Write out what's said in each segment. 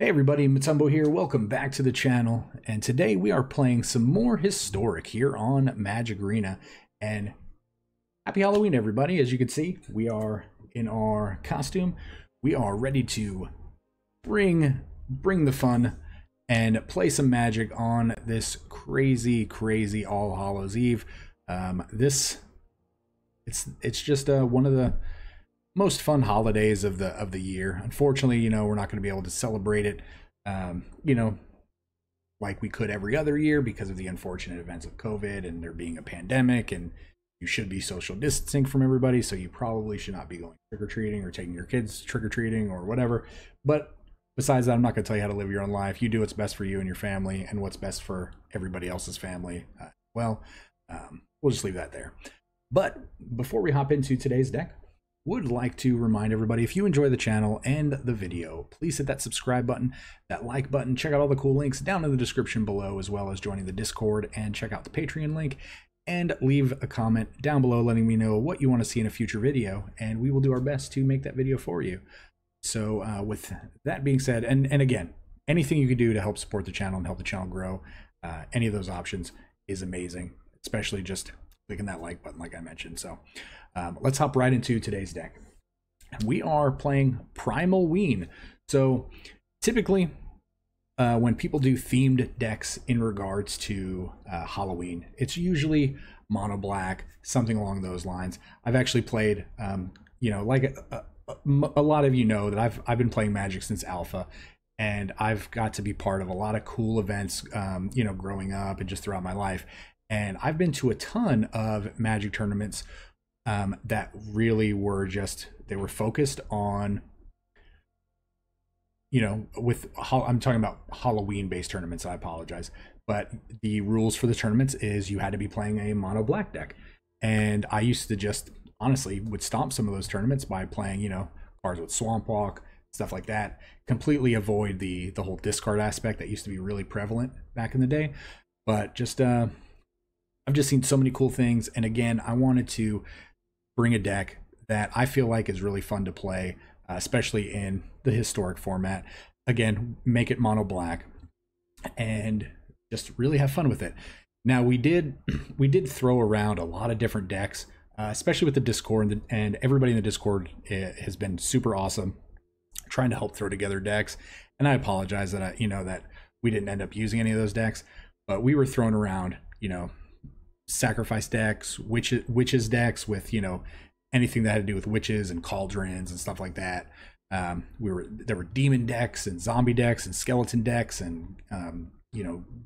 Hey everybody, Matumbo here. Welcome back to the channel. And today we are playing some more historic here on Magic Arena. And happy Halloween, everybody. As you can see, we are in our costume. We are ready to bring the fun and play some Magic on this crazy All Hallows Eve. It's just one of the most fun holidays of the year. Unfortunately, we're not going to be able to celebrate it, like we could every other year because of the unfortunate events of COVID and there being a pandemic, and you should be social distancing from everybody, so you probably should not be going trick-or-treating or taking your kids trick-or-treating or whatever. But besides that, I'm not going to tell you how to live your own life. You do what's best for you and your family and what's best for everybody else's family. We'll just leave that there. But before we hop into today's deck, would like to remind everybody, if you enjoy the channel and the video, please hit that subscribe button, that like button, check out all the cool links down in the description below, as well as joining the Discord and check out the Patreon link, and leave a comment down below letting me know what you want to see in a future video, and we will do our best to make that video for you. So with that being said, and again, anything you can do to help support the channel and help the channel grow, any of those options is amazing, especially just clicking that like button like I mentioned. So let's hop right into today's deck. We are playing Primalween. So typically when people do themed decks in regards to Halloween, it's usually mono black, something along those lines. I've actually played, like a lot of you know that I've been playing Magic since Alpha, and I've got to be part of a lot of cool events, growing up and just throughout my life. And I've been to a ton of Magic tournaments that really were they were focused on, I'm talking about Halloween based tournaments. I apologize. But the rules for the tournaments is you had to be playing a mono black deck. And I used to just honestly would stomp some of those tournaments by playing, cards with Swamp Walk, stuff like that. Completely avoid the whole discard aspect that used to be really prevalent back in the day. But just, I've just seen so many cool things. And again, I wanted to bring a deck that I feel like is really fun to play, especially in the historic format. Again, make it mono black and just really have fun with it. Now we did throw around a lot of different decks, especially with the Discord, and everybody in the Discord has been super awesome trying to help throw together decks. And I apologize that that we didn't end up using any of those decks, but we were throwing around, sacrifice decks, witches decks with anything that had to do with witches and cauldrons and stuff like that. There were demon decks and zombie decks and skeleton decks and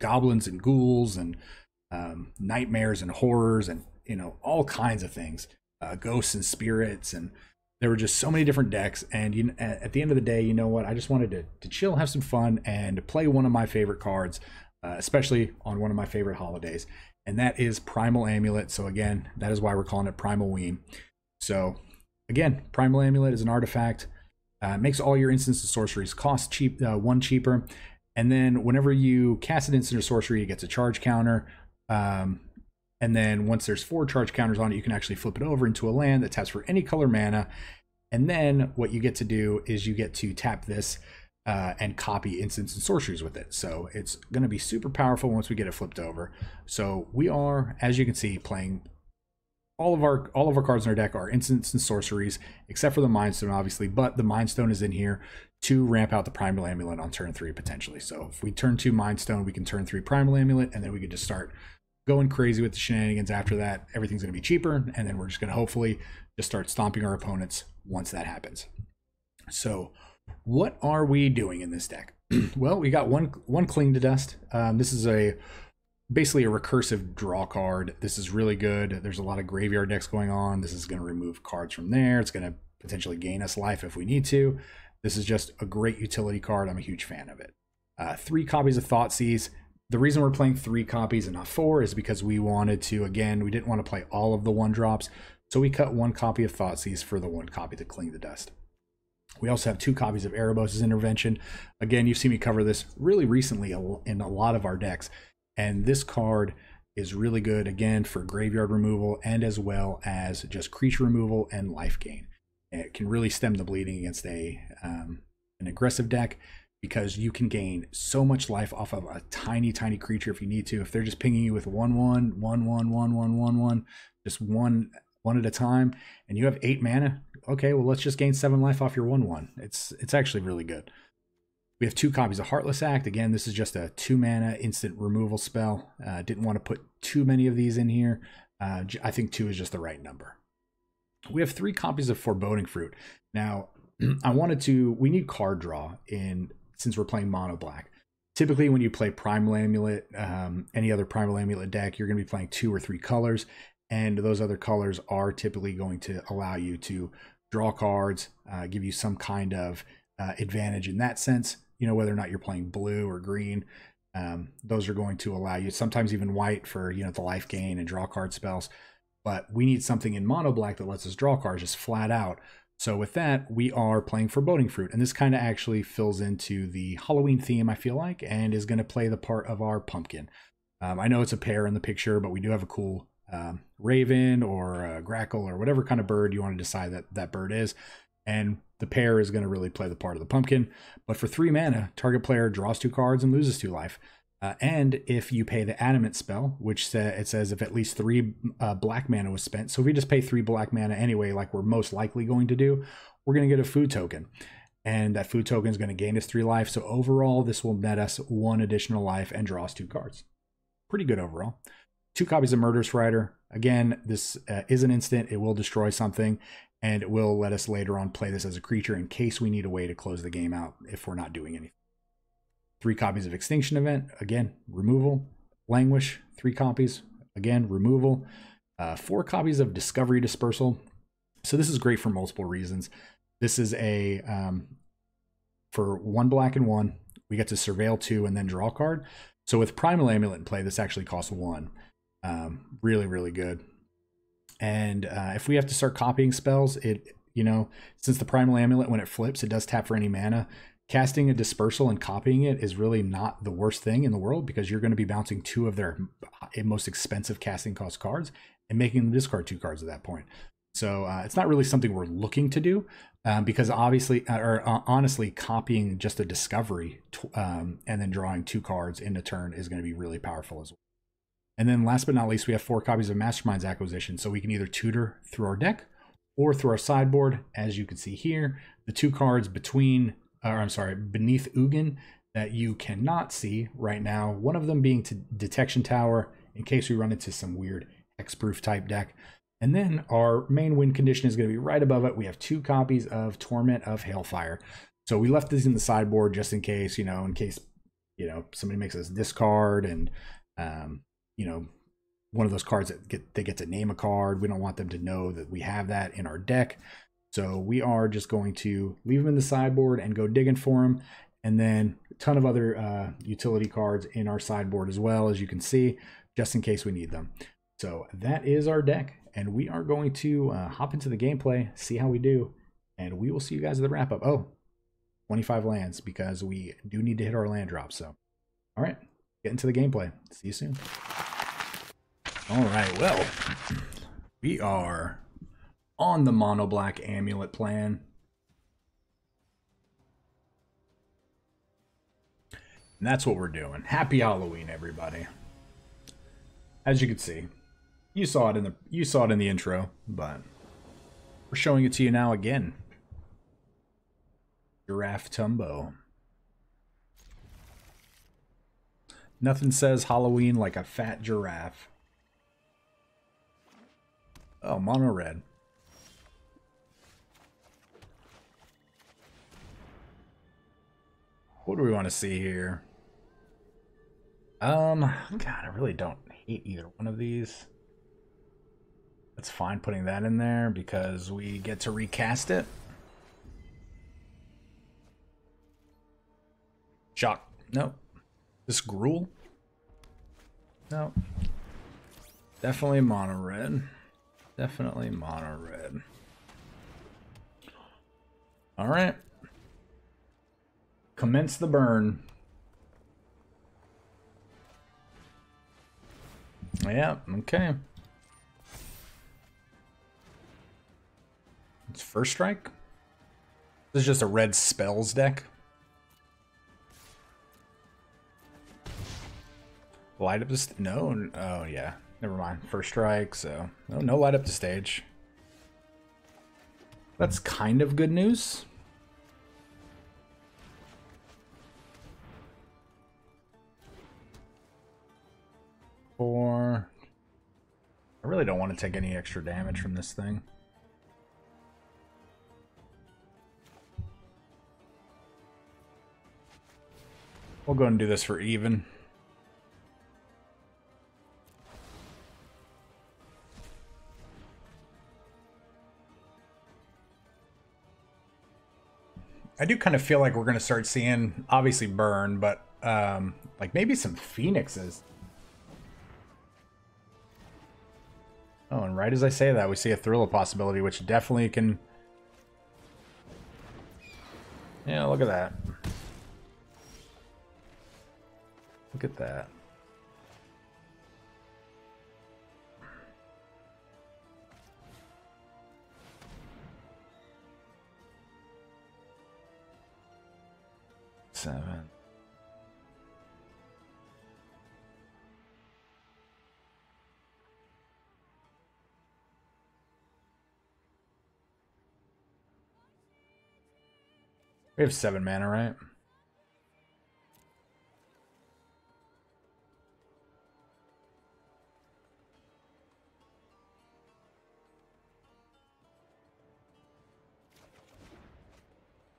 goblins and ghouls and nightmares and horrors and all kinds of things, ghosts and spirits, and there were just so many different decks. And at the end of the day, you know what, I just wanted to chill, have some fun, and play one of my favorite cards, especially on one of my favorite holidays, and that is Primal Amulet. So again, that is why we're calling it Primalween. So again, Primal Amulet is an artifact, makes all your instants and sorceries cost one cheaper, and then whenever you cast an instant or sorcery, it gets a charge counter, and then once there's 4 charge counters on it, you can actually flip it over into a land that taps for any color mana. And then what you get to do is you get to tap this and copy instants and sorceries with it. So it's going to be super powerful once we get it flipped over. So we are, as you can see, playing all of our cards in our deck are instants and sorceries, except for the Mind Stone, obviously. But the Mind Stone is in here to ramp out the Primal Amulet on turn 3 potentially. So if we turn 2 Mind Stone, we can turn 3 Primal Amulet, and then we could just start going crazy with the shenanigans. After that, everything's going to be cheaper, and then we're just going to hopefully just start stomping our opponents once that happens. So what are we doing in this deck? Well, we got one Cling to Dust. This is basically a recursive draw card. This is really good. There's a lot of graveyard decks going on. This is going to remove cards from there. It's going to potentially gain us life if we need to. This is just a great utility card. I'm a huge fan of it. 3 copies of Thoughtseize. The reason we're playing 3 copies and not 4 is because we wanted to, again, we didn't want to play all of the 1-drops, so we cut 1 copy of Thoughtseize for the 1 copy to Cling to Dust. We also have 2 copies of Erebos' Intervention. Again, you've seen me cover this really recently in a lot of our decks, and this card is really good, again, for graveyard removal and as well as just creature removal and life gain. It can really stem the bleeding against an aggressive deck. because you can gain so much life off of a tiny, tiny creature if you need to. If they're just pinging you with 1/1, 1/1, 1/1, 1/1, just one at a time, and you have 8 mana, okay, well, let's just gain 7 life off your 1/1. It's actually really good. We have 2 copies of Heartless Act. Again, this is just a 2 mana instant removal spell. Didn't want to put too many of these in here. I think 2 is just the right number. We have 3 copies of Foreboding Fruit. Now, we need card draw since we're playing mono black. Typically, when you play Primal Amulet, any other Primal Amulet deck, you're going to be playing 2 or 3 colors, and those other colors are typically going to allow you to draw cards, give you some kind of advantage in that sense. You know, whether or not you're playing blue or green, those are going to allow you, sometimes even white for, you know, the life gain and draw card spells. But we need something in mono black that lets us draw cards just flat out. So with that, we are playing Foreboding Fruit, and this kind of actually fills into the Halloween theme, I feel like, and is going to play the part of our pumpkin. I know it's a pair in the picture, but we do have a cool raven or a grackle or whatever kind of bird you want to decide that bird is, and the pair is going to really play the part of the pumpkin. But for 3 mana, target player draws 2 cards and loses 2 life. And if you pay the Adamant spell, which it says if at least 3 black mana was spent, so if we just pay 3 black mana anyway, like we're most likely going to do, we're going to get a food token. And that food token is going to gain us 3 life. So overall, this will net us 1 additional life and draw us 2 cards. Pretty good overall. 2 copies of Murderous Rider. Again, this is an instant. It will destroy something, and it will let us later on play this as a creature in case we need a way to close the game out if we're not doing anything. 3 copies of Extinction Event, again, removal. Languish, 3 copies, again, removal. 4 copies of Discovery Dispersal. So this is great for multiple reasons. This is for 1 black and 1, we get to surveil 2 and then draw a card. So with Primal Amulet in play, this actually costs 1. Really, really good. And if we have to start copying spells, since the Primal Amulet, when it flips, it does tap for any mana. Casting a Dispersal and copying it is really not the worst thing in the world, because you're going to be bouncing 2 of their most expensive casting cost cards and making them discard 2 cards at that point. So it's not really something we're looking to do, because honestly, copying just a Discovery and then drawing 2 cards in a turn is going to be really powerful as well. And then last but not least, we have 4 copies of Mastermind's Acquisition. So we can either tutor through our deck or through our sideboard. As you can see here, the 2 cards beneath Ugin that you cannot see right now. One of them being to Detection Tower, in case we run into some weird hexproof type deck. And then our main win condition is going to be right above it. We have 2 copies of Torment of Hailfire. So we left these in the sideboard just in case, somebody makes us discard and, one of those cards that they get to name a card. We don't want them to know that we have that in our deck. So we are just going to leave them in the sideboard and go digging for them. And then a ton of other utility cards in our sideboard as well, as you can see, just in case we need them. So that is our deck. And we are going to hop into the gameplay, see how we do. And we will see you guys at the wrap up. 25 lands, because we do need to hit our land drop. So, all right, get into the gameplay. See you soon. All right, well, we are on the mono black amulet plan. And that's what we're doing. Happy Halloween, everybody. As you can see, you saw it in the intro, but we're showing it to you now again. Giraffe Tumbo. Nothing says Halloween like a fat giraffe. Oh, mono red. What do we want to see here? God, I really don't hate either one of these. That's fine putting that in there because we get to recast it. Shock. No. This Gruul? No. Definitely mono red. Definitely mono red. All right. Commence the burn. Yeah, okay. It's first strike. This is just a red spells deck. Light up the no. Oh yeah, never mind. First strike. So no light up the stage. That's kind of good news. I really don't want to take any extra damage from this thing. We'll go and do this for even. I do kind of feel like we're going to start seeing, obviously burn, but like maybe some phoenixes. Oh, and right as I say that, we see a Thriller possibility, which definitely can... Yeah, look at that. Look at that. Seven. We have 7 mana, right?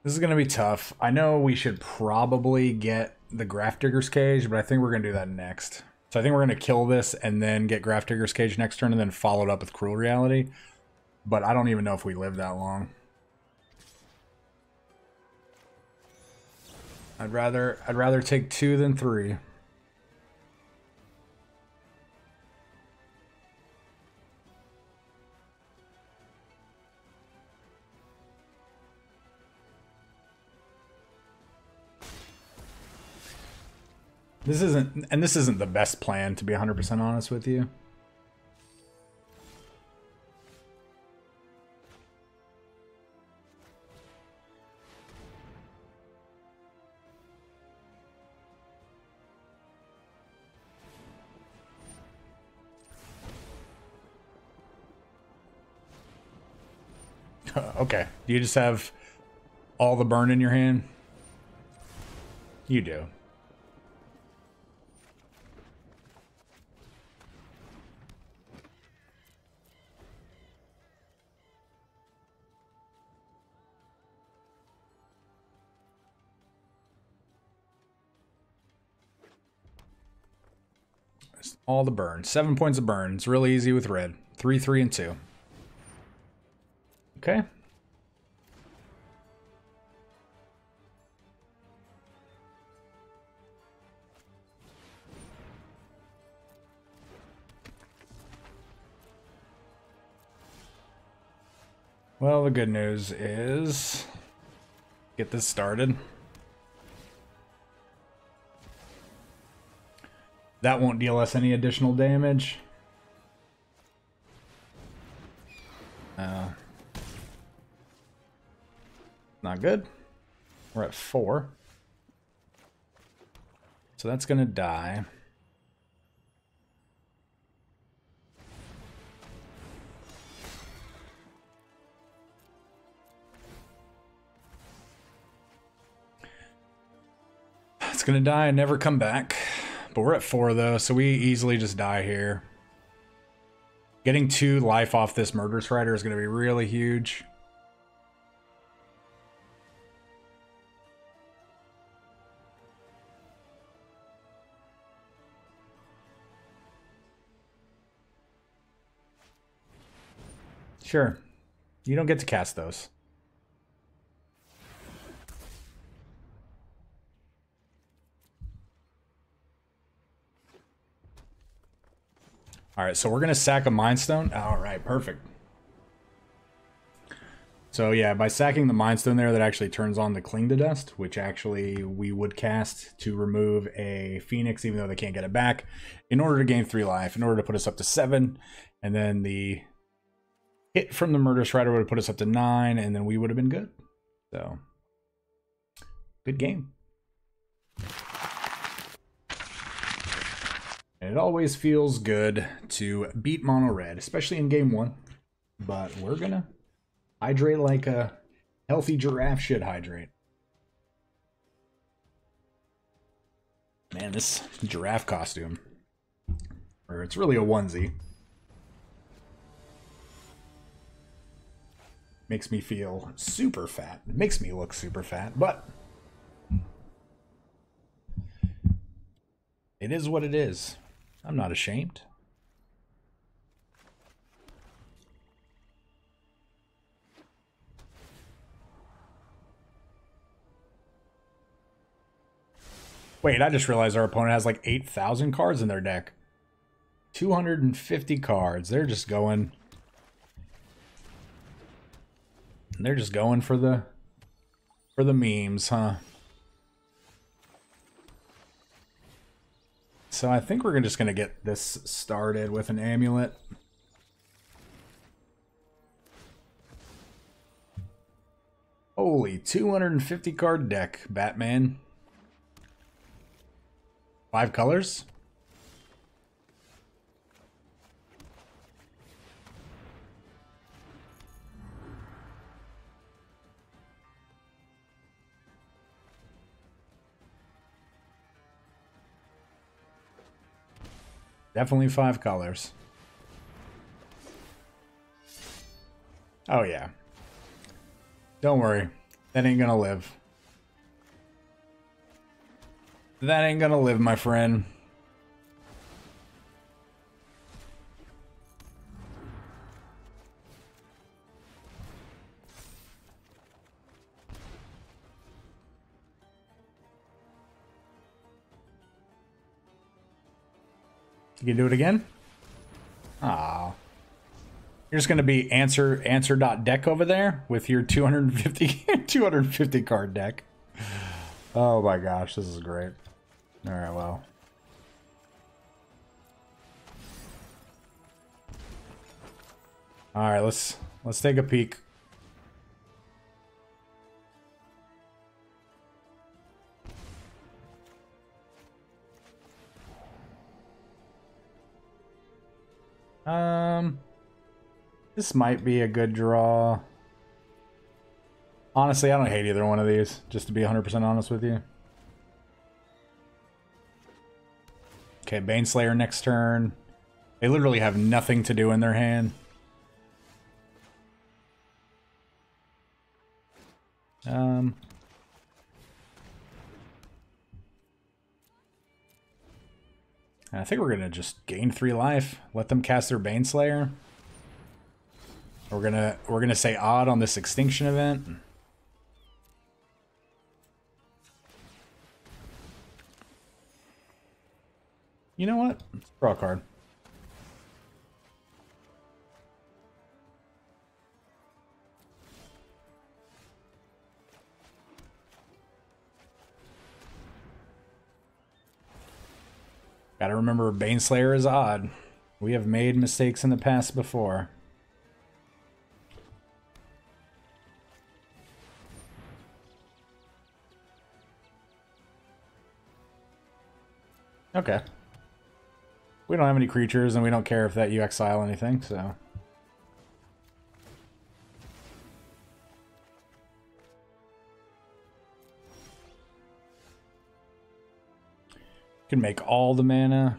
This is going to be tough. I know we should probably get the Grafdigger's Cage, but I think we're going to do that next. So I think we're going to kill this and then get Grafdigger's Cage next turn and then follow it up with Cruel Reality. But I don't even know if we live that long. I'd rather take 2 than 3. This isn't the best plan, to be 100% honest with you. Okay. Do you just have all the burn in your hand? You do. All the burn. 7 points of burn. It's really easy with red. 3, 3, and 2. Okay. Well, the good news is get this started. That won't deal us any additional damage. Not good. We're at 4. So that's going to die. It's going to die and never come back. But we're at 4 though, so we easily just die here. Getting 2 life off this Murderous Rider is going to be really huge. Sure. You don't get to cast those. All right, so we're going to sack a Mind Stone. All right, perfect. So yeah, by sacking the Mind Stone there, that actually turns on the Cling to Dust, which actually we would cast to remove a Phoenix, even though they can't get it back, in order to gain 3 life, in order to put us up to 7. And then the hit from the Murderous Rider would have put us up to 9, and then we would have been good. So, good game. it always feels good to beat mono red, especially in game 1. But we're gonna hydrate like a healthy giraffe should hydrate. Man, this giraffe costume, or it's really a onesie, makes me feel super fat. It makes me look super fat, but it is what it is. I'm not ashamed. Wait, I just realized our opponent has like 8,000 cards in their deck. 250 cards. They're just going... They're just going for the memes, huh? So I think we're just gonna get this started with an amulet. Holy, 250 card deck, Batman. 5 colors? Definitely 5 colors. Oh yeah. Don't worry. That ain't gonna live. That ain't gonna live, my friend. You can do it again? Ah. You're just gonna be answer.deck over there with your 250 card deck. Oh my gosh, this is great. Alright, well. Alright, let's take a peek. This might be a good draw. Honestly, I don't hate either one of these, just to be 100% honest with you. Okay, Baneslayer next turn. They literally have nothing to do in their hand. I think we're gonna just gain 3 life. Let them cast their Baneslayer. We're gonna say odd on this extinction event. You know what? Let's draw a card. Gotta remember, Baneslayer is odd. We have made mistakes in the past before. Okay. We don't have any creatures, and we don't care if that you exile anything, so... Can make all the mana.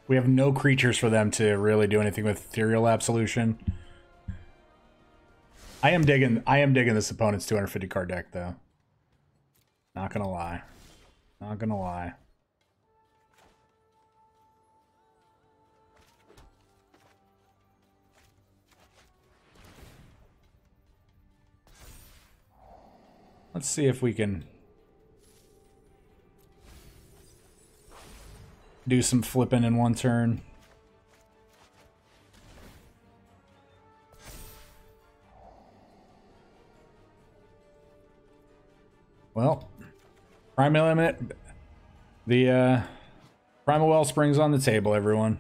We have no creatures for them to really do anything with Ethereal Absolution. I am digging this opponent's 250 card deck though. Not gonna lie. Not gonna lie. Let's see if we can do some flipping in one turn. Well, Primal Amulet, the Primal Wellspring's on the table, everyone.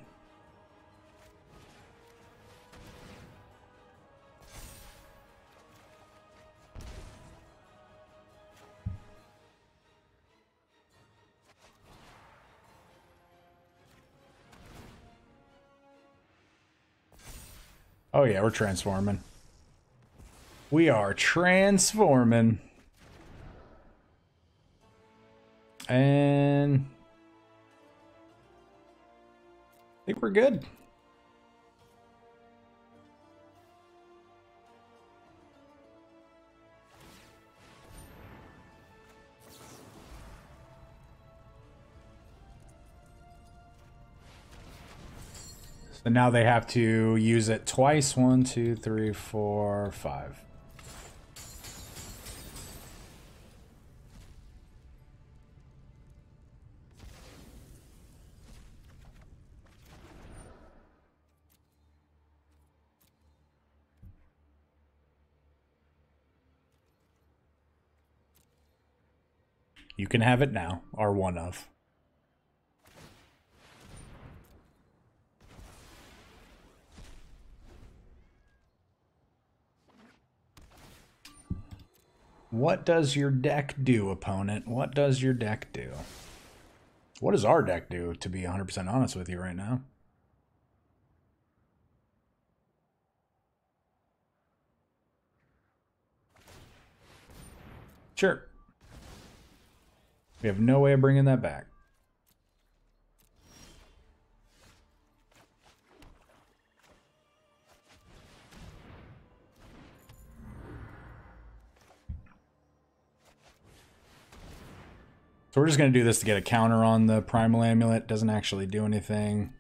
Oh yeah, we're transforming. We are transforming. And I think we're good. So now they have to use it twice. 1, 2, 3, 4, 5. You can have it now, or one of. What does your deck do, opponent? What does your deck do? What does our deck do, to be 100% honest with you right now? Sure. We have no way of bringing that back. So we're just going to do this to get a counter on the Primal Amulet. Doesn't actually do anything.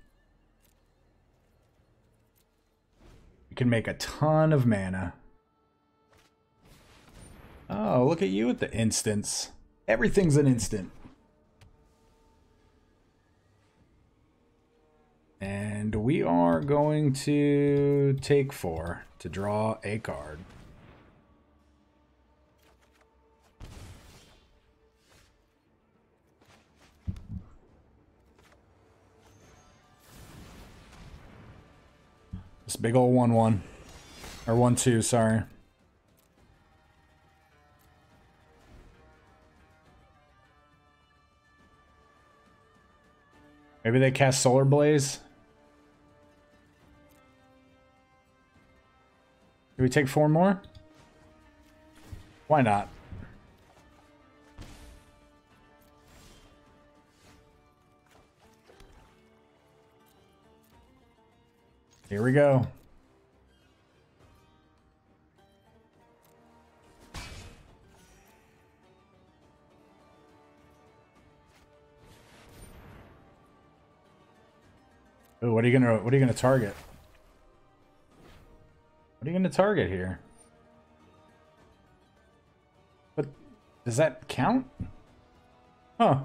You can make a ton of mana. Oh, look at you with the instants. Everything's an instant. And we are going to take 4 to draw a card. This big old 1/1. Or 1/2, sorry. Maybe they cast Solar Blaze? Do we take 4 more? Why not? Here we go. Ooh, what are you gonna target? What are you gonna target here? But does that count? Huh.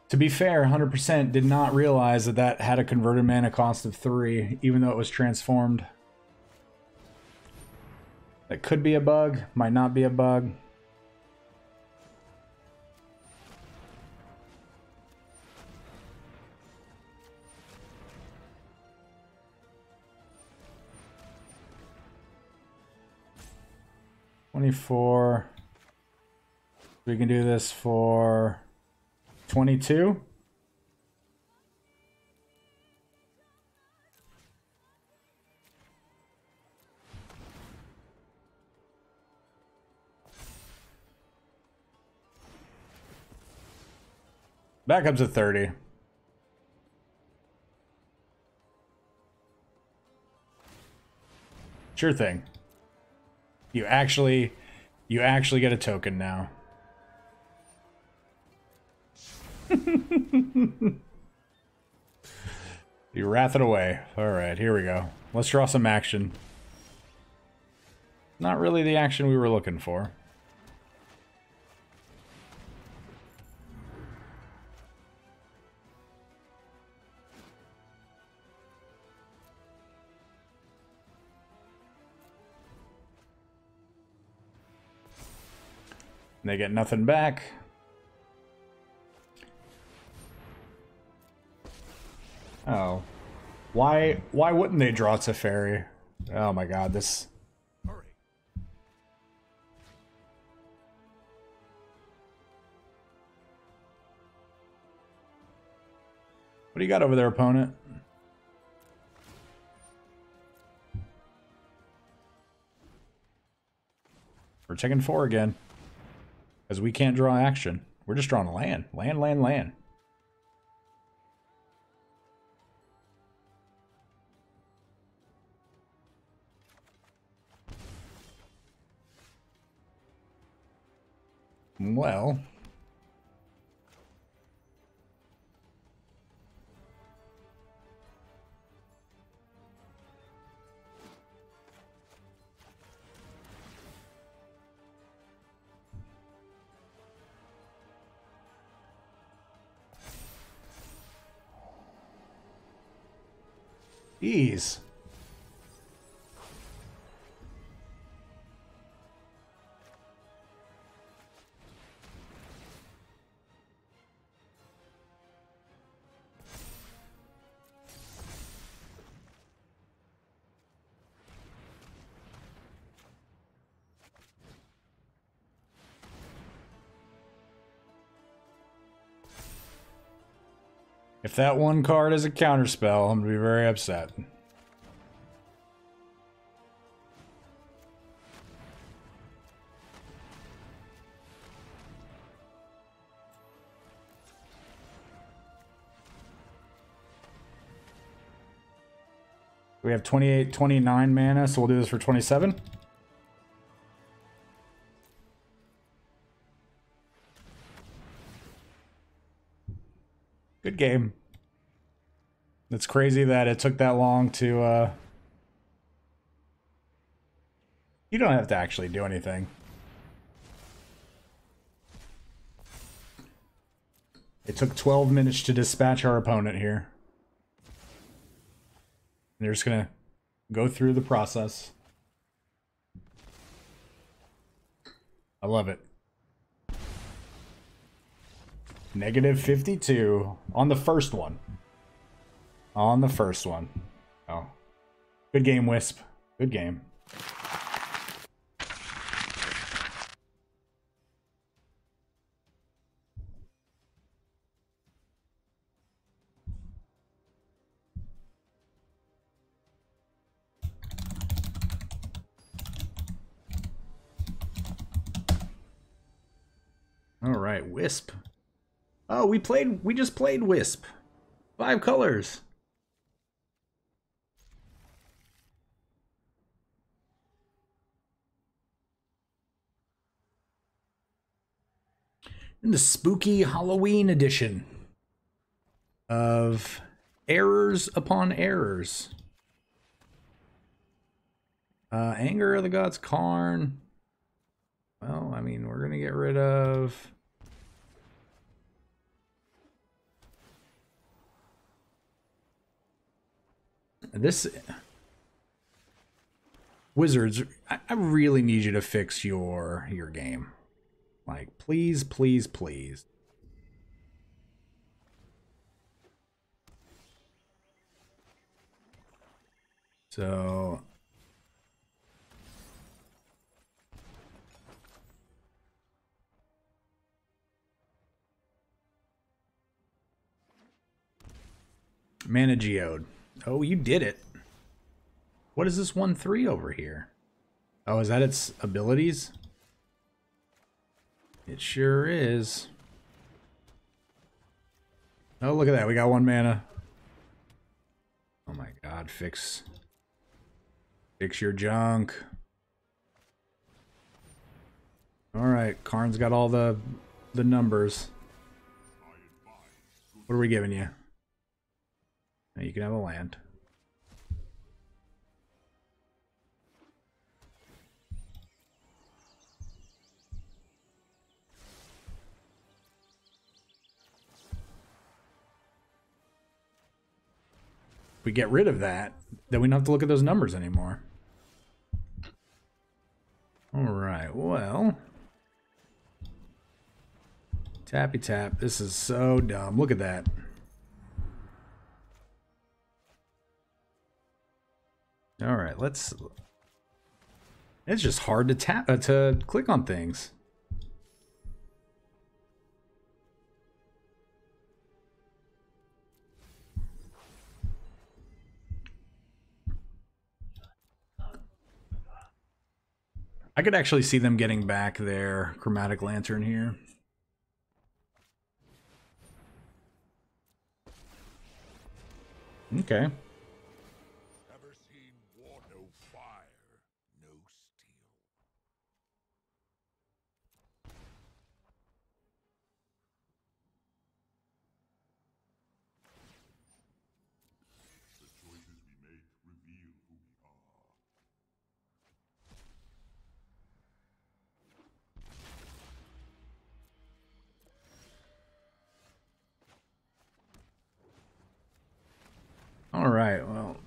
To be fair, 100% did not realize that that had a converted mana cost of 3, even though it was transformed. That could be a bug, might not be a bug. $24. We can do this for 22. Backup's at 30. Sure thing. You actually get a token now. You wrath it away. Alright, here we go. Let's draw some action. Not really the action we were looking for. They get nothing back. Oh. Why wouldn't they draw Teferi? Oh my god, this... What do you got over there, opponent? We're checking 4 again. Because we can't draw action. We're just drawing land. Land, land, land. Well... Jeez. If that one card is a counterspell, I'm gonna be very upset. We have 28, 29 mana, so we'll do this for 27. Good game. It's crazy that it took that long to, You don't have to actually do anything. It took 12 minutes to dispatch our opponent here. And they're just gonna go through the process. I love it. Negative 52 on the first one. On the first one. Oh. Good game, Wisp. Good game. All right, Wisp. Oh, we just played Wisp. 5 colors. In the spooky Halloween edition of Errors Upon Errors. Anger of the Gods Karn. Well, I mean, we're gonna get rid of... This... Wizards, I really need you to fix your game. Like, please, please, please. So... Mana Geode. Oh, you did it. What is this 1/3 over here? Oh, is that its abilities? It sure is. Oh, look at that. We got 1 mana. Oh my god, fix your junk. Alright, Karn's got all the numbers. What are we giving you? Now you can have a land. If we get rid of that, then we don't have to look at those numbers anymore. Alright, well... Tappy tap. This is so dumb. Look at that. Alright, let's... It's just hard to tap to click on things. I could actually see them getting back their chromatic lantern here. Okay. Ever seen war no fire, no steel. The choices we make reveal who we are. All right, well.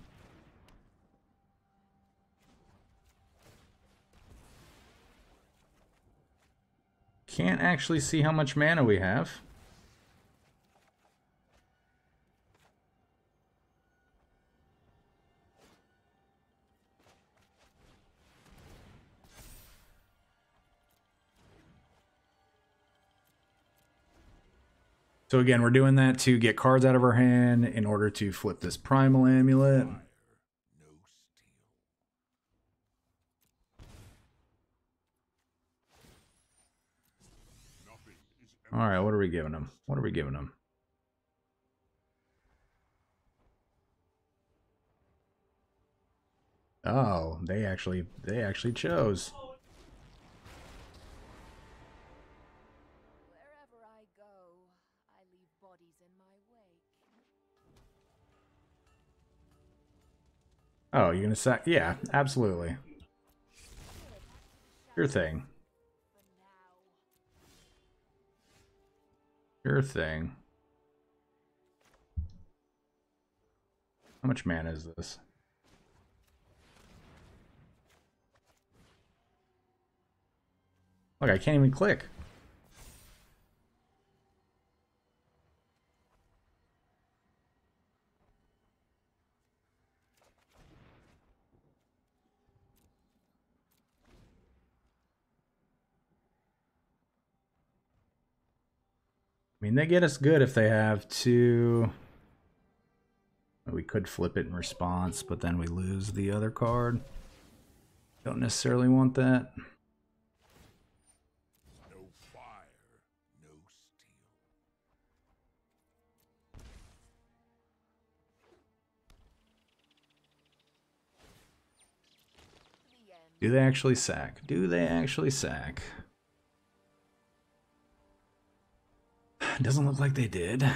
Can't actually see how much mana we have. So again, we're doing that to get cards out of our hand in order to flip this Primal Amulet. Fire, no steel. Nothing is ever All right, what are we giving them? What are we giving them? Oh, they actually chose. Wherever I go, I leave bodies in my wake. Oh, you're gonna sack? Yeah, absolutely. Sure thing. For now. Sure thing. How much mana is this? Look, I can't even click. I mean, they get us good if they have two. We could flip it in response, but then we lose the other card. Don't necessarily want that. no fire, no steel. The end. Do they actually sack? Do they actually sack? Doesn't look like they did.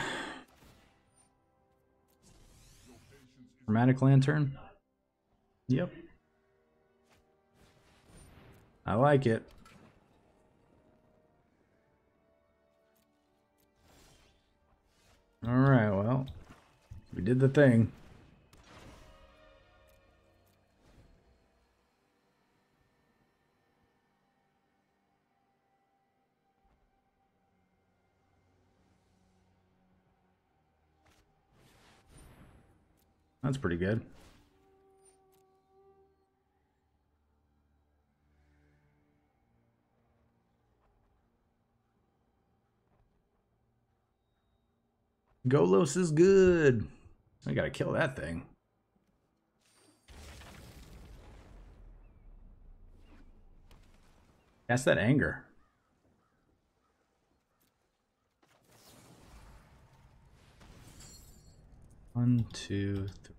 Chromatic Lantern? Yep. I like it. Alright, well, we did the thing. That's pretty good. Golos is good. I gotta kill that thing. Cast that anger. One, two, three,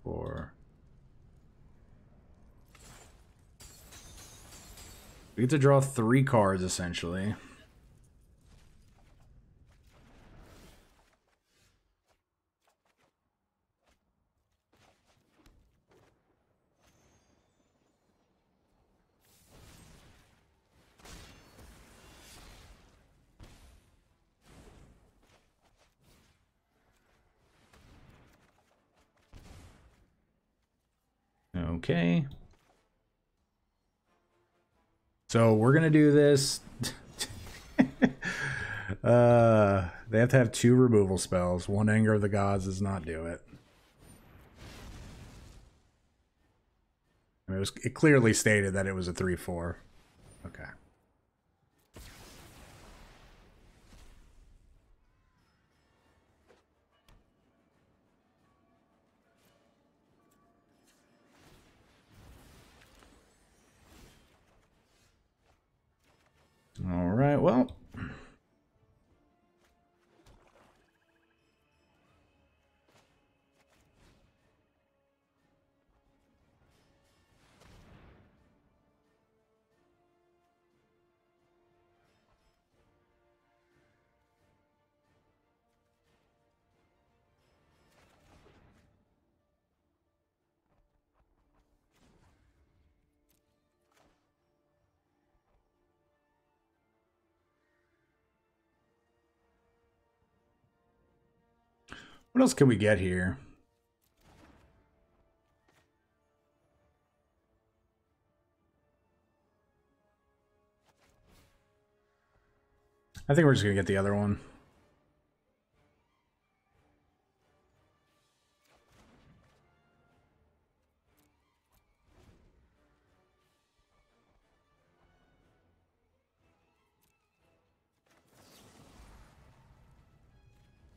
four. We get to draw 3 cards essentially. Okay. So we're gonna do this. They have to have 2 removal spells. 1 Anger of the Gods does not do it. I mean, it clearly stated that it was a 3/4. Okay. What else can we get here? I think we're just gonna get the other one.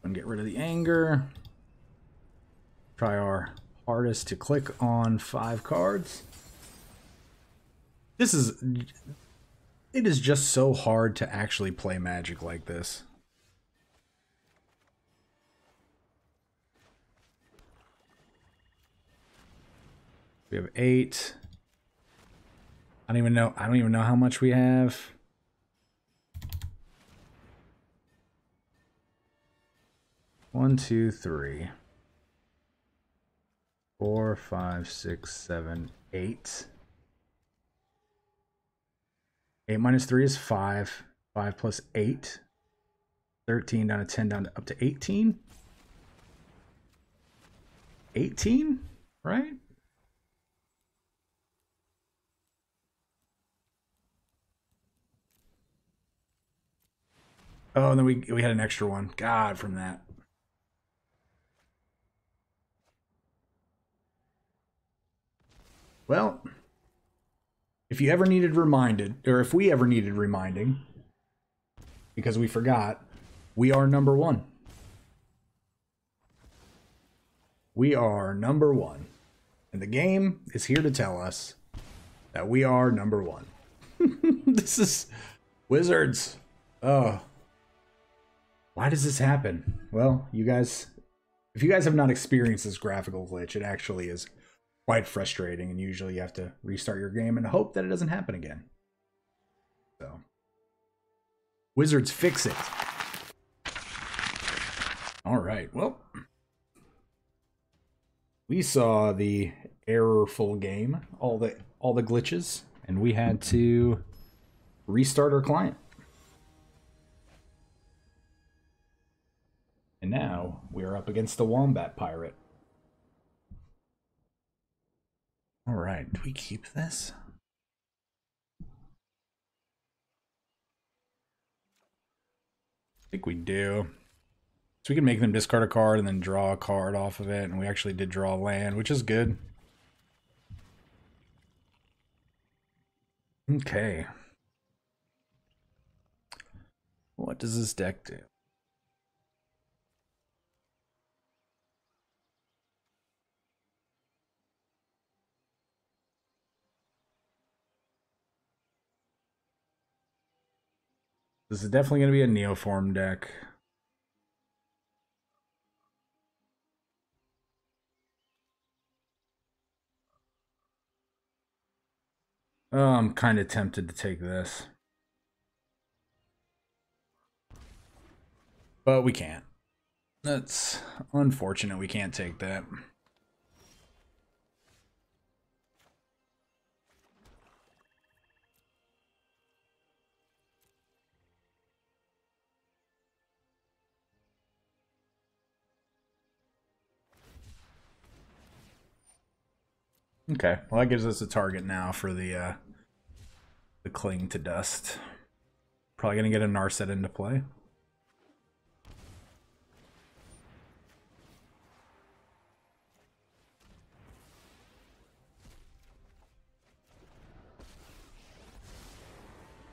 And get rid of the anger. Try our hardest to click on 5 cards. It is just so hard to actually play Magic like this. We have 8. I don't even know how much we have. One, 2, 3, 4, 5, 6, 7, 8. 8 minus 3 is 5. 5 plus 8. 13 down to 10 down to up to 18. 18, right? Oh, and then we had an extra one. God, from that. Well, if you ever needed reminded, or if we ever needed reminding, because we forgot, we are number 1. We are number 1. And the game is here to tell us that we are number 1. This is Wizards. Oh. Why does this happen? Well, you guys, if you guys have not experienced this graphical glitch, it actually is quite frustrating, and usually you have to restart your game and hope that it doesn't happen again. So, Wizards, fix it. All right, well, we saw the errorful game, all the glitches, and we had to restart our client. And now we're up against the Wombat Pirate. All right, do we keep this? I think we do. So we can make them discard a card and then draw a card off of it, and we actually did draw land, which is good. Okay. What does this deck do? This is definitely going to be a Neoform deck. Oh, I'm kind of tempted to take this. But we can't. That's unfortunate, we can't take that. Okay, well that gives us a target now for the Cling to Dust. Probably gonna get a Narset into play.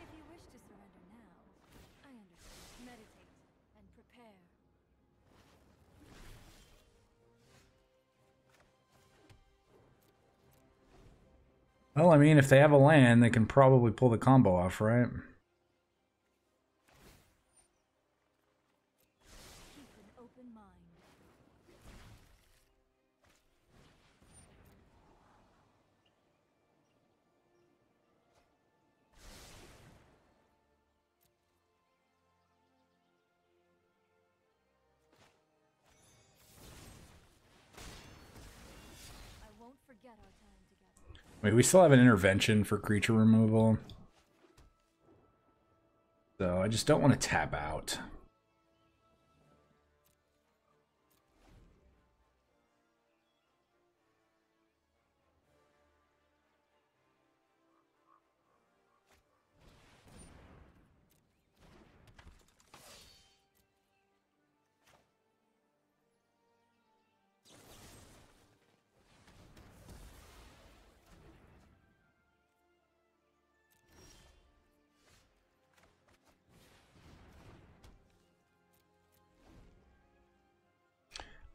If you wish to surrender now, I understand. Meditate and prepare. Well, I mean, if they have a land, they can probably pull the combo off, right? Keep an open mind. I won't forget our time together. Wait, we still have an intervention for creature removal. So I just don't want to tap out.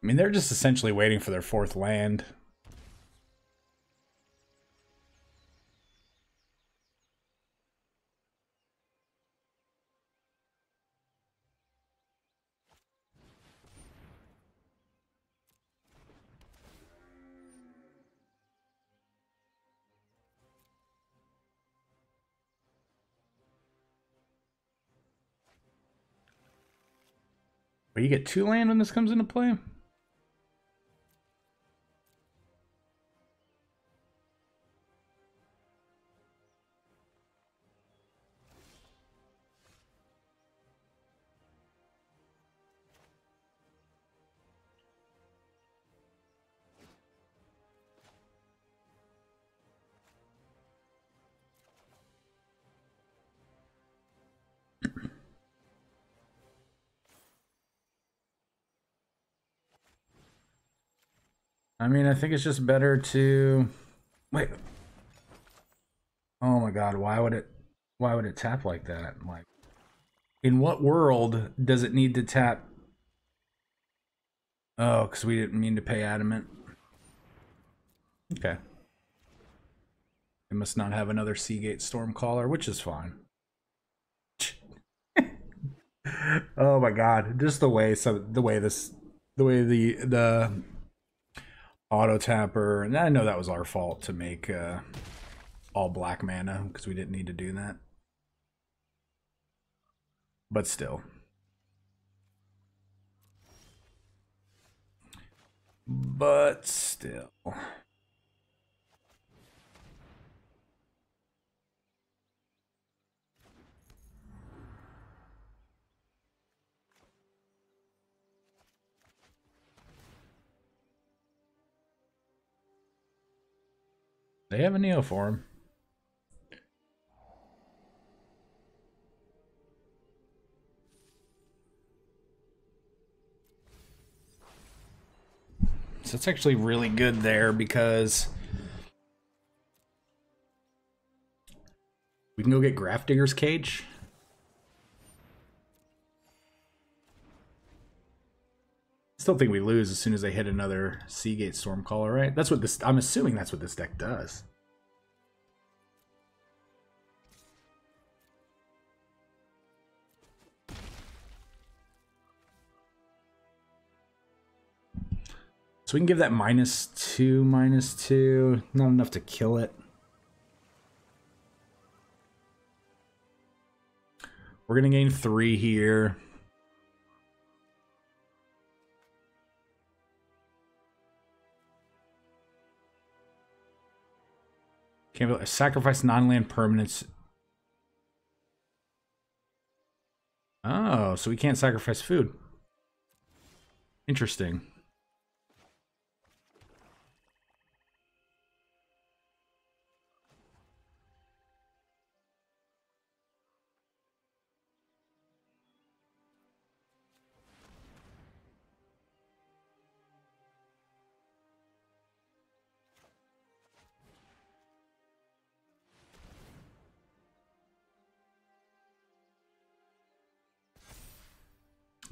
I mean, they're just essentially waiting for their fourth land. But you get 2 land when this comes into play? I mean, I think it's just better to wait. Oh my god, why would it tap like that? Like, in what world does it need to tap? Oh, because we didn't mean to pay adamant. Okay. It must not have another Seagate Stormcaller, which is fine. Oh my god, just the way the auto tapper, and I know that was our fault to make all black mana because we didn't need to do that. But still. But still. They have a Neoform. So it's actually really good there because we can go get Grafdigger's Cage. Still think we lose as soon as they hit another Seagate Stormcaller, right? That's what this. I'm assuming that's what this deck does. So we can give that -2/-2. Not enough to kill it. We're gonna gain 3 here. Can't sacrifice non-land permanents. Oh, so we can't sacrifice food. Interesting.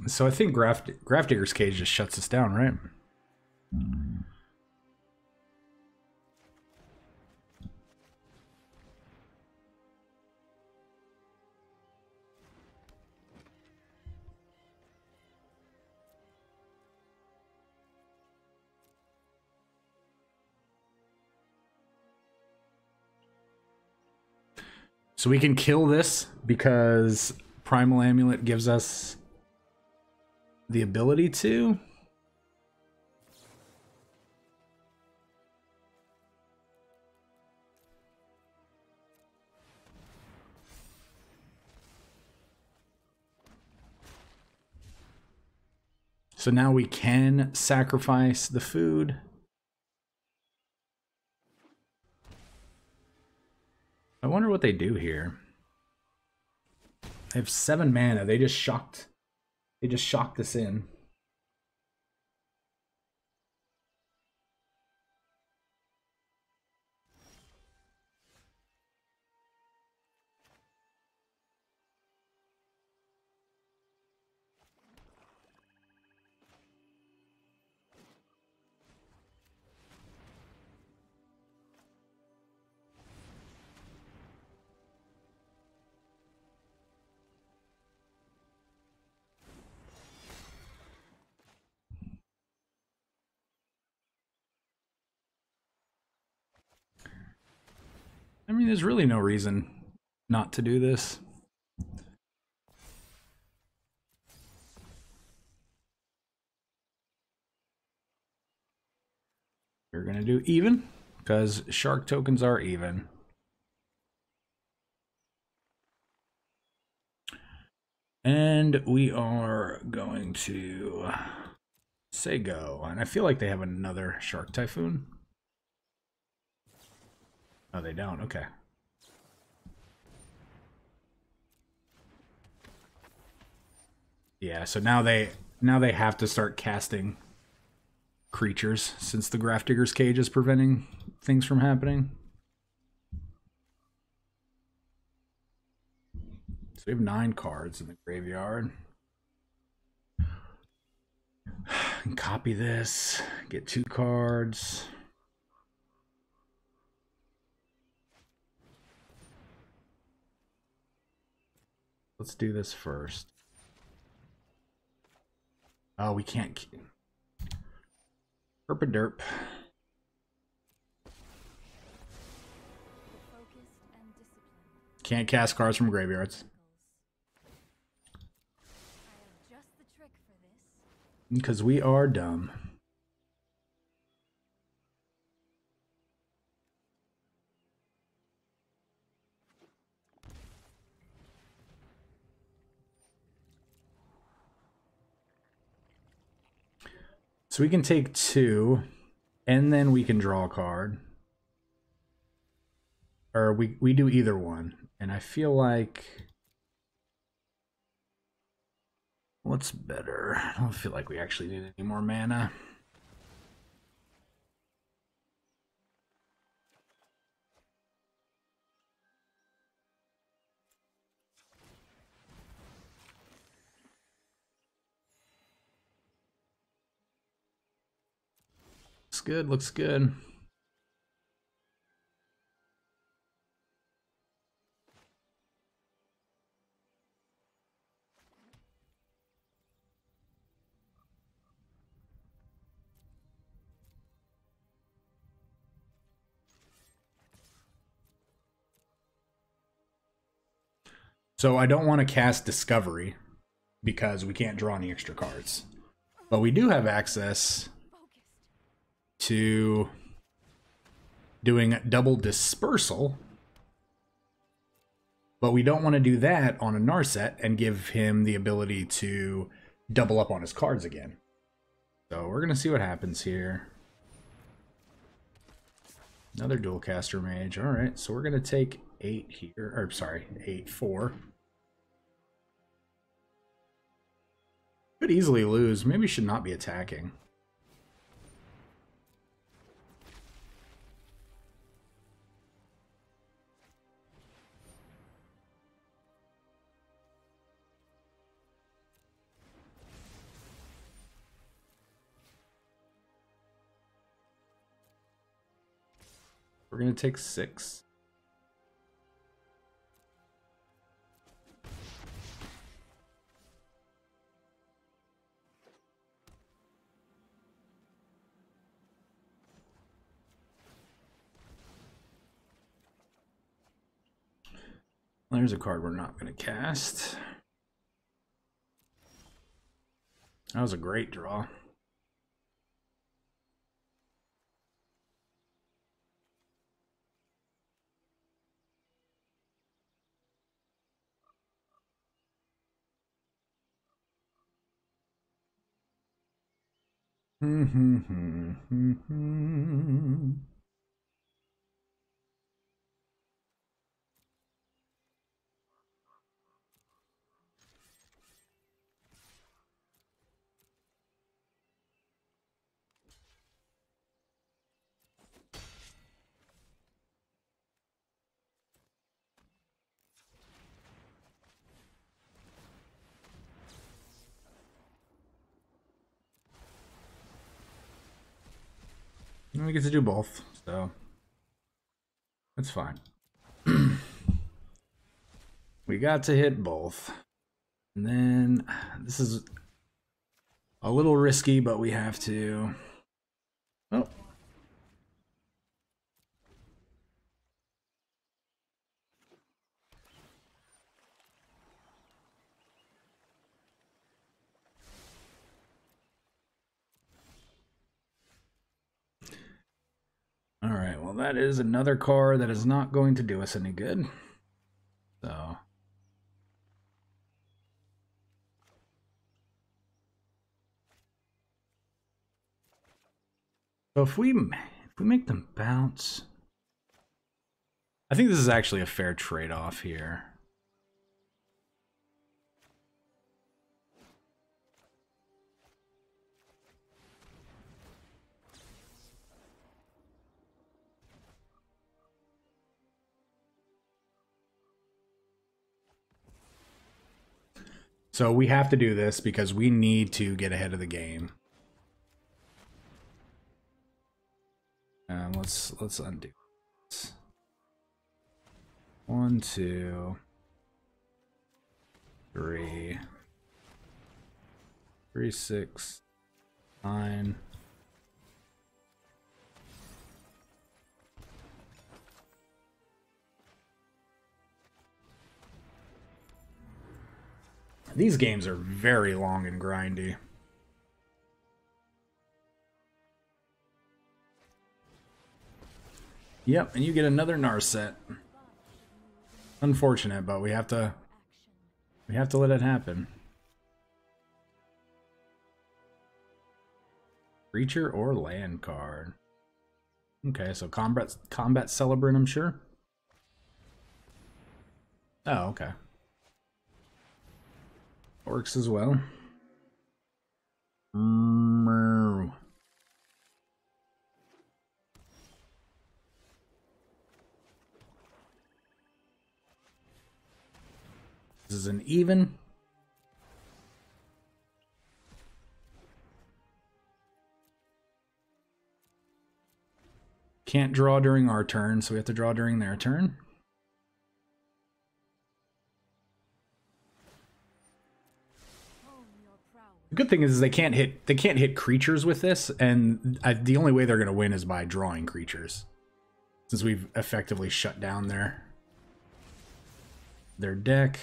So I think Grafdigger's Cage just shuts us down, right? So we can kill this because Primal Amulet gives us the ability to. So now we can sacrifice the food. I wonder what they do here. They have 7 mana. They just shocked us in. mean, there's really no reason not to do this. We're gonna do even, because shark tokens are even. And we are going to say go. And I feel like they have another Shark Typhoon. Oh, they don't. Okay. Yeah, so now they have to start casting creatures since the Grafdigger's Cage is preventing things from happening. So we have 9 cards in the graveyard. Copy this, get 2 cards. Let's do this first. Oh, we can't. Herpaderp. Can't cast cards from graveyards. Because we are dumb. So we can take 2, and then we can draw a card. Or we do either one. And I feel like... what's better? I don't feel like we actually need any more mana. Looks good, looks good. So I don't want to cast Discovery because we can't draw any extra cards. But we do have access to doing double Dispersal. But we don't want to do that on a Narset and give him the ability to double up on his cards again. So we're going to see what happens here. Another dual caster mage. All right, so we're going to take 8 here. Or sorry, 8, 4. Could easily lose. Maybe should not be attacking. We're going to take 6. There's a card we're not going to cast. That was a great draw. We get to do both, so that's fine. We got to hit both. And then this is a little risky, but we have to. Oh. well, that is another card that is not going to do us any good. So. So if we make them bounce, I think this is actually a fair trade-off here. So we have to do this because we need to get ahead of the game. Let's undo this. 1, 2, 3, 3, 6, 9. These games are very long and grindy. Yep, and you get another Narset. Unfortunate, but we have to let it happen. Creature or land card. Okay, so combat celebrant, I'm sure. Oh, okay. Works as well. This is an even. Can't draw during our turn, so we have to draw during their turn. The good thing is they can't hit creatures with this, and the only way they're going to win is by drawing creatures, since we've effectively shut down their deck.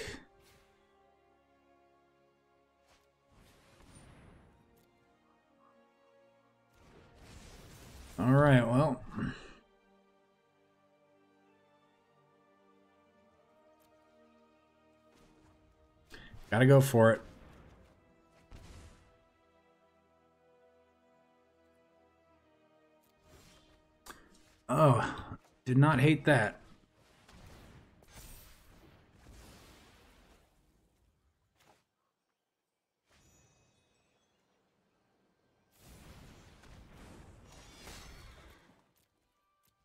All right, well, gotta go for it. Oh, did not hate that.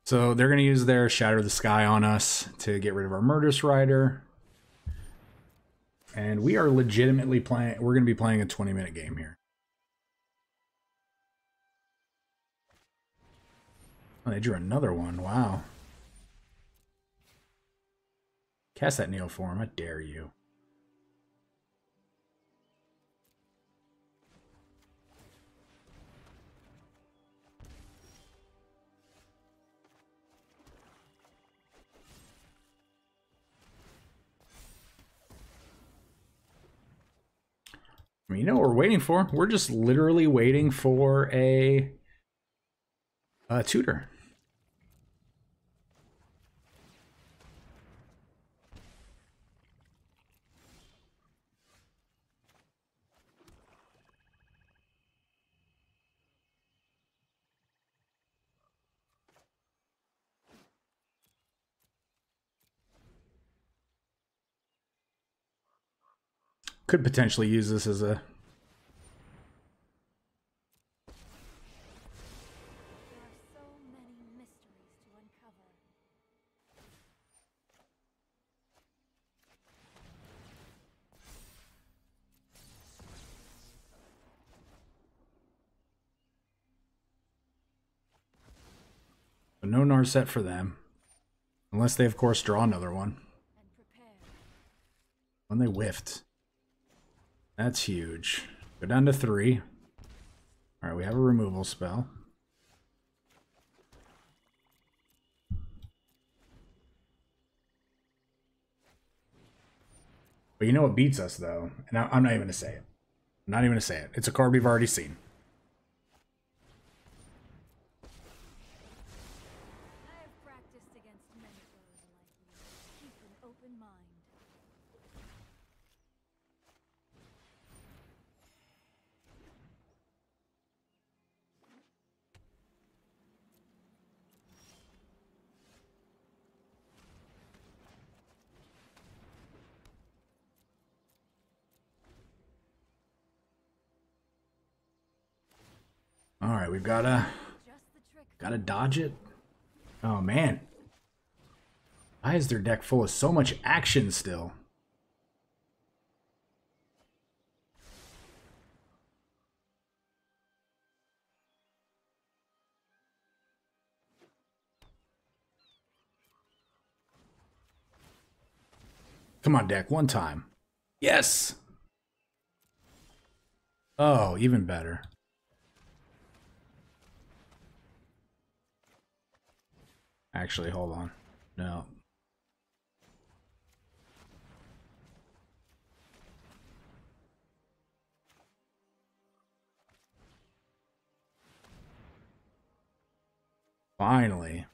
So they're going to use their Shatter the Sky on us to get rid of our Murderous Rider. And we are legitimately playing, we're going to be playing a 20-minute game here. Oh, they drew another one. Wow. Cast that Neoform. I dare you. I mean, you know what we're waiting for? We're just literally waiting for a tutor. Could potentially use this as a... There are so many mysteries to uncover. But no Narset for them. Unless they, of course, draw another one. And prepare. When they whiffed. That's huge. Go down to 3. Alright, we have a removal spell. But you know what beats us, though? And I'm not even going to say it. I'm not even going to say it. It's a card we've already seen. All right, we've gotta Just the trick. gotta dodge it. Oh man, why is their deck full of so much action still? Come on, deck, one time. Yes! Oh, even better. Actually, hold on. No. Finally.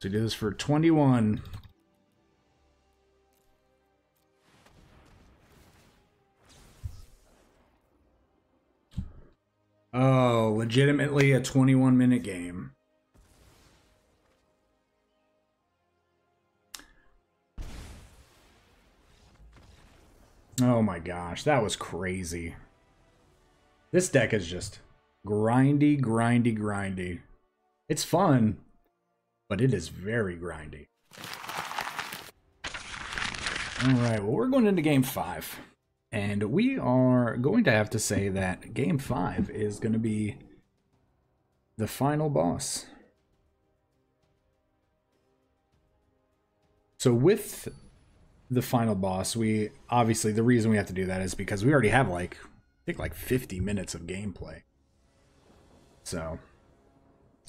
So do this for 21. Oh, legitimately a 21-minute game. Oh my gosh, that was crazy. This deck is just grindy, grindy, grindy. It's fun, but it is very grindy. Alright, well, we're going into game 5. And we are going to have to say that game 5 is going to be the final boss. So with the final boss, we obviously, the reason we have to do that is because we already have like, I think like 50 minutes of gameplay. So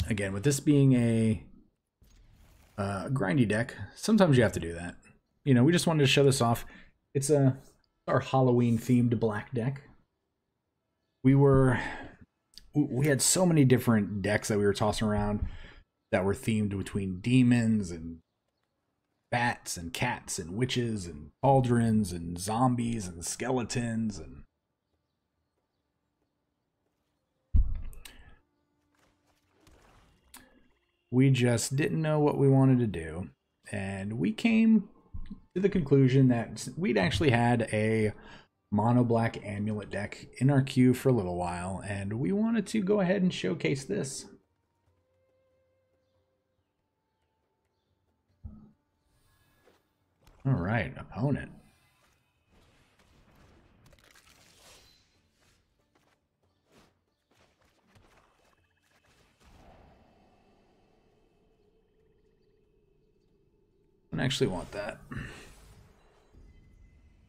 again, with this being a grindy deck, sometimes you have to do that. You know, we just wanted to show this off. It's our Halloween themed black deck. We had so many different decks that we were tossing around that were themed between demons and bats and cats and witches and cauldrons and zombies and skeletons and we just didn't know what we wanted to do, and we came to the conclusion that we'd actually had a mono black amulet deck in our queue for a little while, and we wanted to go ahead and showcase this. All right, opponent. I don't actually want that.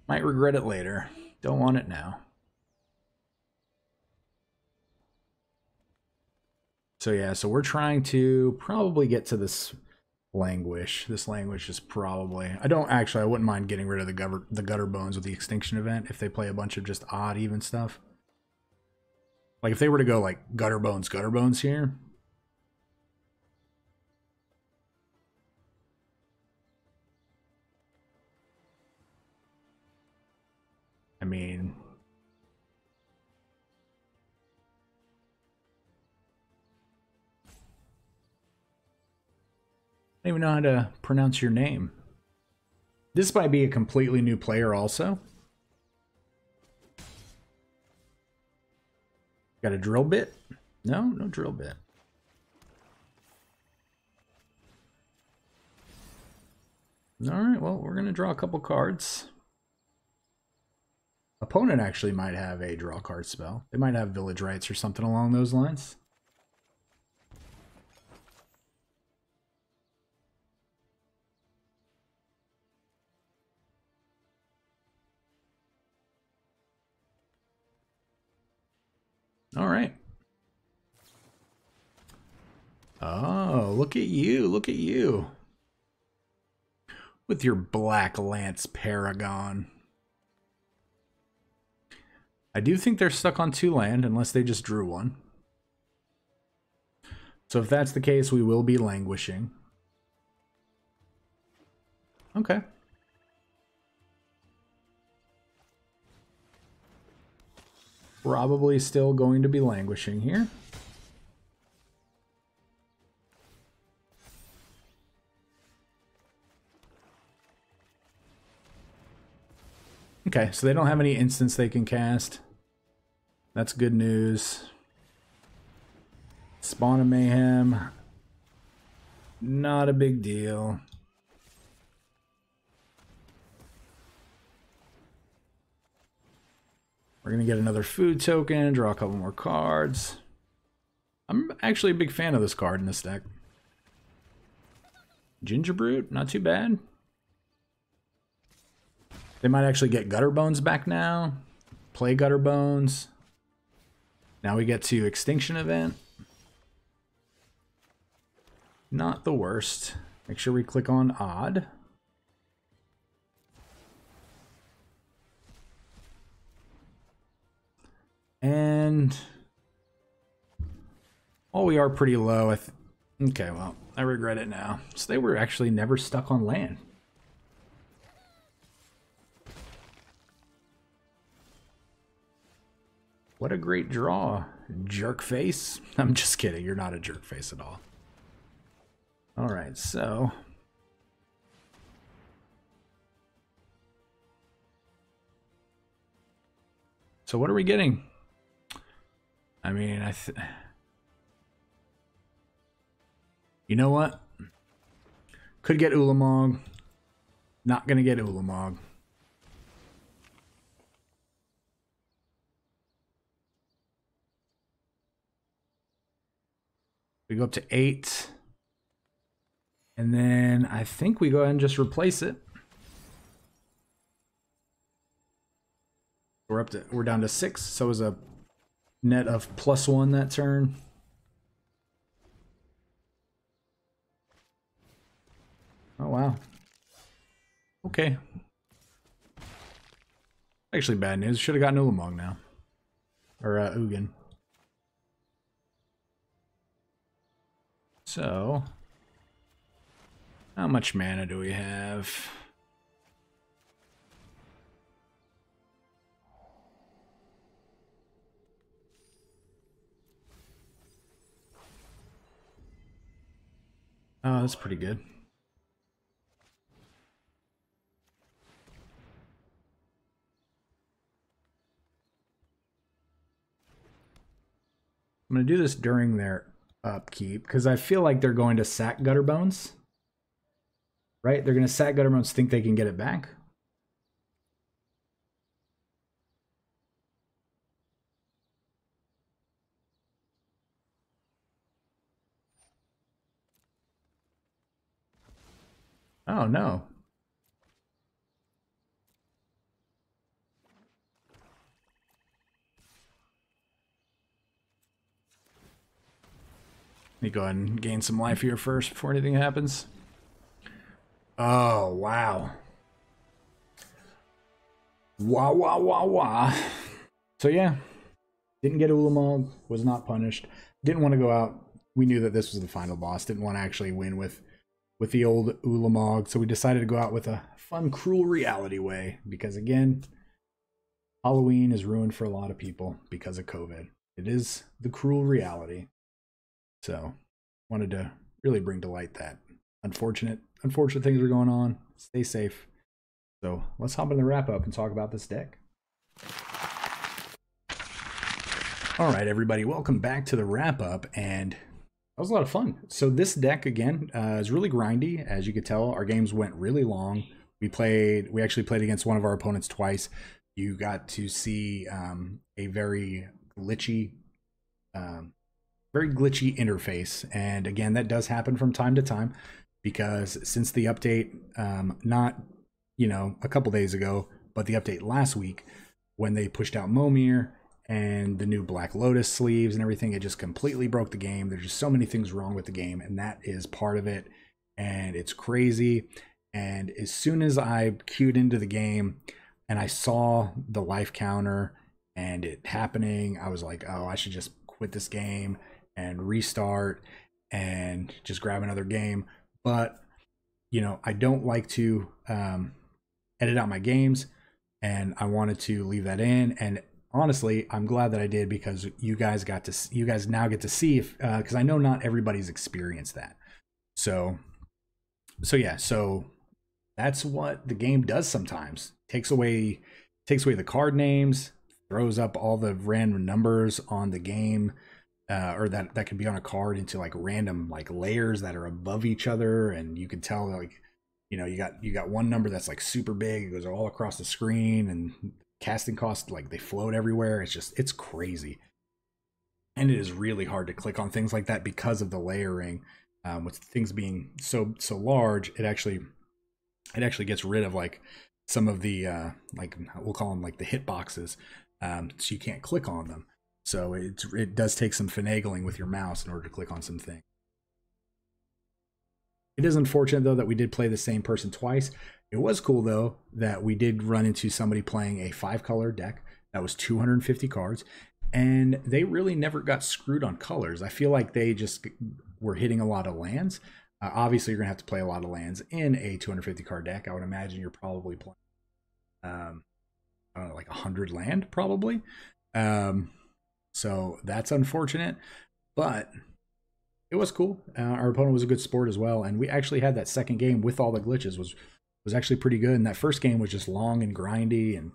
Might regret it later. Don't want it now. So yeah, so we're trying to probably get to this languish. This languish is probably... I wouldn't mind getting rid of the gutter bones with the extinction event if they play a bunch of just odd even stuff. Like if they were to go like gutter bones here. I mean... I don't even know how to pronounce your name. This might be a completely new player also. Got a drill bit? No, no drill bit. Alright, well, we're going to draw a couple cards. Opponent actually might have a draw card spell. They might have village rights or something along those lines. All right. Oh, look at you. Look at you. With your Black Lance Paragon. I do think they're stuck on 2 land unless they just drew one. So if that's the case, we will be languishing. Okay. Probably still going to be languishing here. Okay, so they don't have any instants they can cast. That's good news. Spawn of Mayhem. Not a big deal. We're going to get another food token, draw a couple more cards. I'm actually a big fan of this card in this deck. Gingerbrute, not too bad. They might actually get Gutter Bones back now. Play Gutter Bones. Now we get to Extinction Event. Not the worst. Make sure we click on Odd. And oh, we are pretty low. Okay, well, I regret it now. So they were actually never stuck on land. What a great draw, jerk face. I'm just kidding. You're not a jerk face at all. All right, so what are we getting? I mean, you know what? Could get Ulamog. Not gonna get Ulamog. We go up to 8. And then I think we go ahead and just replace it. We're down to 6, so it was a net of +1 that turn. Oh wow. Okay. Actually bad news. Should have gotten Ulamog now. Or Ugin. So how much mana do we have? Oh, that's pretty good. I'm going to do this during their upkeep because I feel like they're going to sack Gutter Bones. Right? They're going to sack Gutter Bones, think they can get it back. Oh no. Let me go ahead and gain some life here first before anything happens. Oh, wow. Wow, wow, wow, wow. So yeah, didn't get Ulamog, was not punished. Didn't want to go out. We knew that this was the final boss. Didn't want to actually win with the old Ulamog. So we decided to go out with a fun, cruel reality way. Because again, Halloween is ruined for a lot of people because of COVID. It is the cruel reality. So wanted to really bring to light that unfortunate things are going on. Stay safe. So let's hop in the wrap up and talk about this deck. All right, everybody, welcome back to the wrap up, and that was a lot of fun. So this deck again is really grindy, as you could tell. Our games went really long. We actually played against one of our opponents twice. You got to see a very glitchy interface, and again, that does happen from time to time because since the update, not a couple days ago, but the update last week when they pushed out Momir and the new Black Lotus sleeves and everything, it just completely broke the game. There's just so many things wrong with the game, and that is part of it, and it's crazy. And as soon as I queued into the game and I saw the life counter and it happening, I was like, oh, I should just quit this game and restart and just grab another game. But I don't like to edit out my games, and I wanted to leave that in. And honestly, I'm glad that I did, because you guys now get to see if because I know not everybody's experienced that. So yeah, so that's what the game does sometimes. Takes away takes away the card names, throws up all the random numbers on the game, or that could be on a card into like random like layers that are above each other, and you can tell like, you know, you got one number that's like super big, it goes all across the screen, and casting costs like they float everywhere. It's crazy, and it is really hard to click on things like that because of the layering. With things being so large, it actually gets rid of like some of the like, we'll call them like the hit boxes, so you can't click on them. So it does take some finagling with your mouse in order to click on some things. It is unfortunate though that we did play the same person twice. It was cool though that we did run into somebody playing a 5-color deck that was 250 cards, and they really never got screwed on colors. I feel like they just were hitting a lot of lands. Obviously, you're gonna have to play a lot of lands in a 250 card deck. I would imagine you're probably playing like 100 land probably. So that's unfortunate, but it was cool. Our opponent was a good sport as well, and we actually had that second game with all the glitches was actually pretty good. And that first game was just long and grindy, and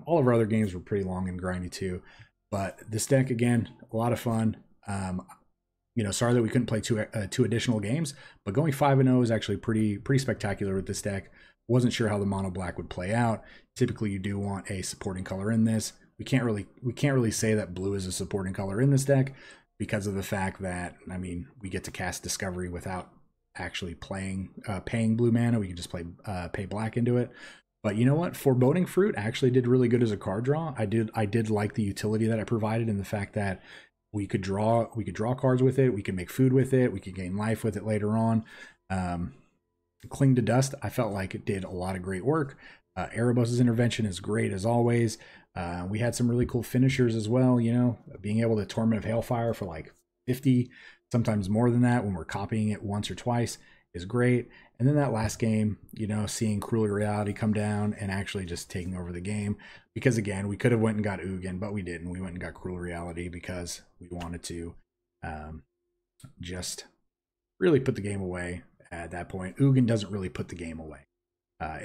all of our other games were pretty long and grindy too. But this deck, again, a lot of fun. You know, sorry that we couldn't play two additional games, but going 5-0 is actually pretty spectacular with this deck. Wasn't sure how the mono black would play out. Typically, you do want a supporting color in this. We can't really say that blue is a supporting color in this deck because of the fact that, I mean, we get to cast Discovery without actually paying blue mana. We can just pay black into it. But you know what? Foreboding Fruit actually did really good as a card draw. I did like the utility that it provided, and the fact that we could draw cards with it. We could make food with it. We could gain life with it later on. Cling to Dust, I felt like it did a lot of great work. Erebos' intervention is great as always. We had some really cool finishers as well, you know, being able to Torment of Hailfire for like 50, sometimes more than that when we're copying it once or twice is great. And then that last game, you know, seeing Cruel Reality come down and actually just taking over the game. Because again, we could have went and got Ugin, but we didn't. We went and got Cruel Reality because we wanted to just really put the game away at that point. Ugin doesn't really put the game away.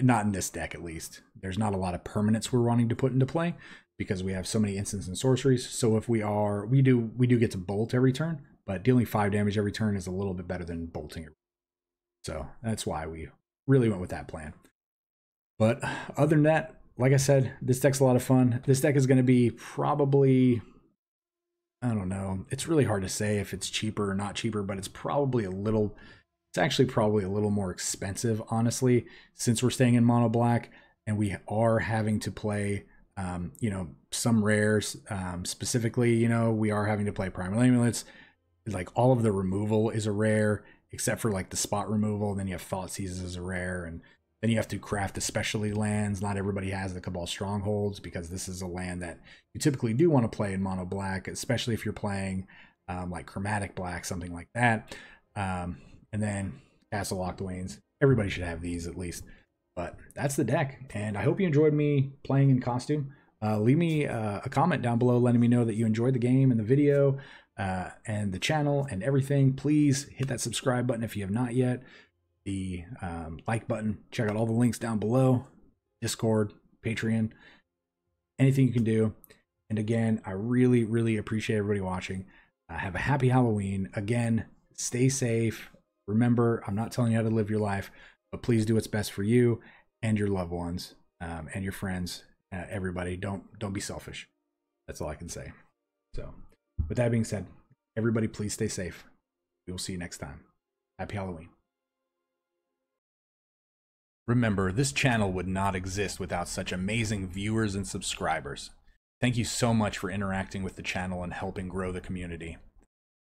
Not in this deck, at least. There's not a lot of permanents we're wanting to put into play because we have so many instants and sorceries. So if we do get to bolt every turn, but dealing 5 damage every turn is a little bit better than bolting. So that's why we really went with that plan. But other than that, like I said, this deck's a lot of fun. This deck is going to be probably, I don't know, it's really hard to say if it's cheaper or not cheaper, but it's actually probably a little more expensive, honestly, since we're staying in mono black and we are having to play, you know, some rares. Specifically, you know, we are having to play Primal Amulets. Like all of the removal is a rare, except for like the spot removal. Then you have Thoughtseize as a rare, and then you have to craft especially lands. Not everybody has the Cabal Strongholds because this is a land that you typically do want to play in mono black, especially if you're playing like Chromatic Black, something like that. And then Castle Octwains. Everybody should have these at least. But that's the deck, and I hope you enjoyed me playing in costume. Leave me a comment down below letting me know that you enjoyed the game and the video and the channel and everything. Please hit that subscribe button if you have not yet. The like button. Check out all the links down below. Discord, Patreon, anything you can do. And again, I really appreciate everybody watching. Have a happy Halloween. Again, stay safe. Remember, I'm not telling you how to live your life, but please do what's best for you and your loved ones and your friends. Everybody, don't be selfish. That's all I can say. So, with that being said, everybody, please stay safe. We will see you next time. Happy Halloween. Remember, this channel would not exist without such amazing viewers and subscribers. Thank you so much for interacting with the channel and helping grow the community.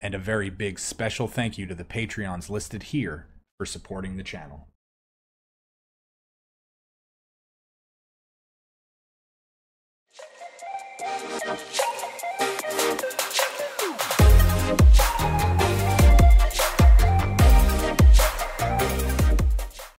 And a very big special thank you to the Patreons listed here for supporting the channel.